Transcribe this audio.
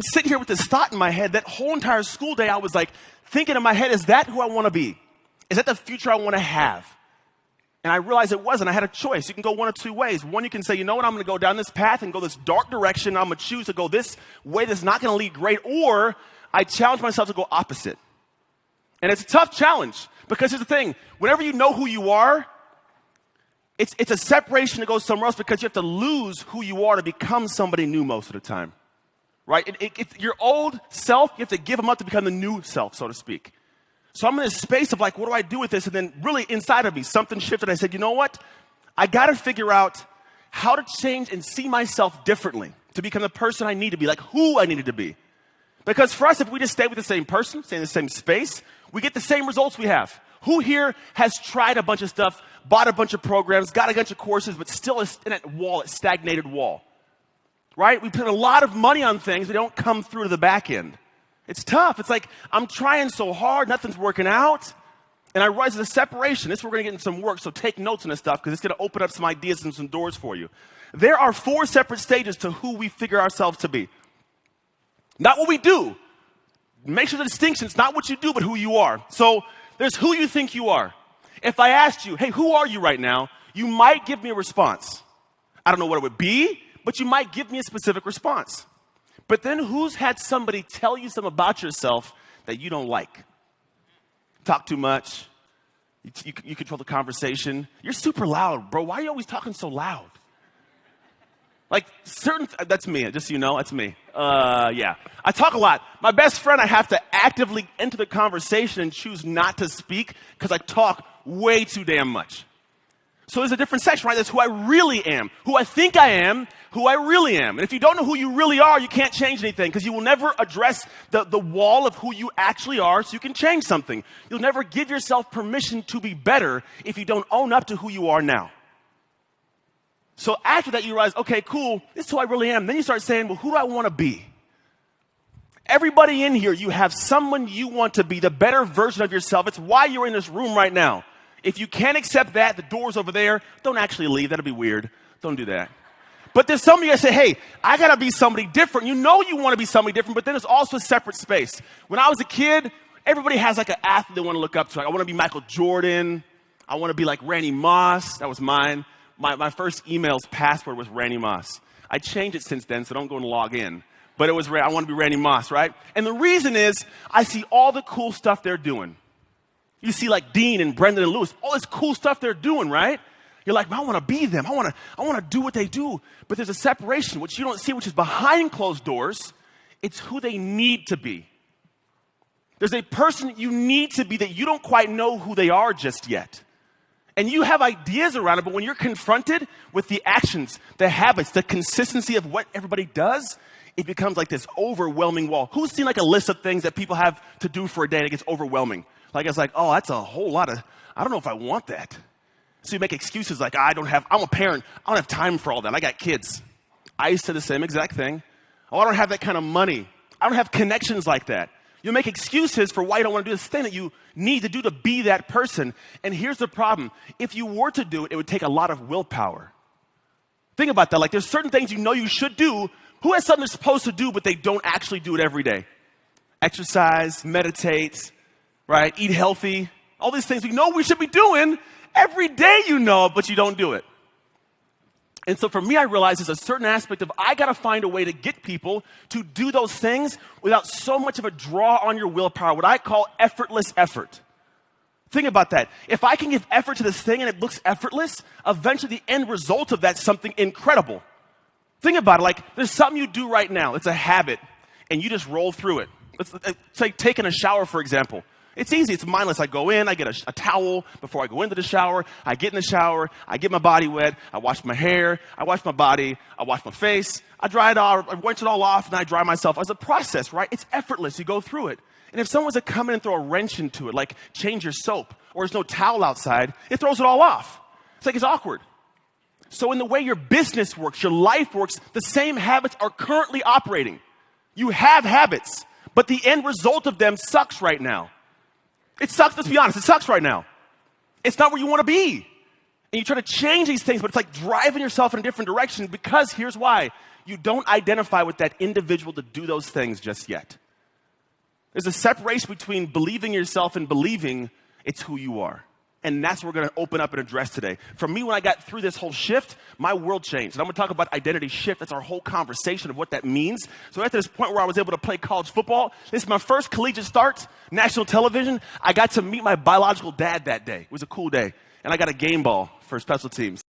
I'm sitting here with this thought in my head. That whole entire school day, I was like thinking in my head, is that who I want to be? Is that the future I want to have? And I realized it wasn't. I had a choice. You can go one of two ways. One, you can say, you know what, I'm going to go down this path and go this dark direction. I'm going to choose to go this way that's not going to lead great. Or I challenge myself to go opposite. And it's a tough challenge because here's the thing. Whenever you know who you are, it's a separation to go somewhere else because you have to lose who you are to become somebody new most of the time. Right? Your old self, you have to give them up to become the new self, so to speak. So I'm in this space of like, what do I do with this? And then really inside of me, something shifted. I said, you know what? I got to figure out how to change and see myself differently to become the person I need to be, like who I needed to be. Because for us, if we just stay with the same person, stay in the same space, we get the same results we have. Who here has tried a bunch of stuff, bought a bunch of programs, got a bunch of courses, but still is in that wall, that stagnated wall? Right? We put a lot of money on things that don't come through to the back end. It's tough. It's like, I'm trying so hard, nothing's working out. And I realize there's a separation. This is where we're going to get into some work, so take notes on this stuff because it's going to open up some ideas and some doors for you. There are 4 separate stages to who we figure ourselves to be. Not what we do. Make sure the distinction is not what you do, but who you are. So there's who you think you are. If I asked you, hey, who are you right now? You might give me a response. I don't know what it would be, but you might give me a specific response. But then who's had somebody tell you something about yourself that you don't like? Talk too much. You control the conversation. You're super loud, bro. Why are you always talking so loud? Like that's me, just so you know, that's me. Yeah. I talk a lot. My best friend, I have to actively enter the conversation and choose not to speak because I talk way too damn much. So there's a different section, right? That's who I really am, who I think I am, who I really am. And if you don't know who you really are, you can't change anything because you will never address the wall of who you actually are so you can change something. You'll never give yourself permission to be better if you don't own up to who you are now. So after that, you realize, okay, cool, this is who I really am. Then you start saying, well, who do I want to be? Everybody in here, you have someone you want to be, the better version of yourself. It's why you're in this room right now. If you can't accept that, the door's over there. Don't actually leave. That'll be weird. Don't do that. But there's some of you that say, hey, I got to be somebody different. You know you want to be somebody different, but then there's also a separate space. When I was a kid, everybody has like an athlete they want to look up to. Like, I want to be Michael Jordan. I want to be like Randy Moss. That was mine. My first email's password was Randy Moss. I changed it since then, so don't go and log in. But it was, I want to be Randy Moss, right? And the reason is I see all the cool stuff they're doing. You see like Dean and Brendan and Lewis, all this cool stuff they're doing, right? You're like, I want to be them. I want to do what they do. But there's a separation, which you don't see, which is behind closed doors. It's who they need to be. There's a person you need to be that you don't quite know who they are just yet. And you have ideas around it, but when you're confronted with the actions, the habits, the consistency of what everybody does, it becomes like this overwhelming wall. Who's seen like a list of things that people have to do for a day and it gets overwhelming? Like it's like, oh, that's a whole lot of, I don't know if I want that. So you make excuses like, I'm a parent. I don't have time for all that. I got kids. I used to do the same exact thing. Oh, I don't have that kind of money. I don't have connections like that. You make excuses for why you don't want to do this thing that you need to do to be that person. And here's the problem. If you were to do it, it would take a lot of willpower. Think about that. Like there's certain things you know you should do. Who has something they're supposed to do, but they don't actually do it every day? Exercise, meditate, right? Eat healthy. All these things we know we should be doing every day, you know, but you don't do it. And so for me, I realize there's a certain aspect of I got to find a way to get people to do those things without so much of a draw on your willpower, what I call effortless effort. Think about that. If I can give effort to this thing and it looks effortless, eventually the end result of that's something incredible. Think about it. Like there's something you do right now. It's a habit, and you just roll through it. It's like taking a shower, for example. It's easy. It's mindless. I go in, I get a towel before I go into the shower. I get in the shower. I get my body wet. I wash my hair. I wash my body. I wash my face. I dry it all. I rinse it all off, and I dry myself. It's a process, right? It's effortless. You go through it. And if someone was to come in and throw a wrench into it, like change your soap, or there's no towel outside, it throws it all off. It's like it's awkward. So in the way your business works, your life works, the same habits are currently operating. You have habits, but the end result of them sucks right now. It sucks, let's be honest, it sucks right now. It's not where you want to be. And you try to change these things, but it's like driving yourself in a different direction because here's why. You don't identify with that individual to do those things just yet. There's a separation between believing yourself and believing it's who you are. And that's what we're going to open up and address today. For me, when I got through this whole shift, my world changed. And I'm going to talk about identity shift. That's our whole conversation of what that means. So at this point where I was able to play college football, this is my first collegiate start, national television. I got to meet my biological dad that day. It was a cool day. And I got a game ball for special teams.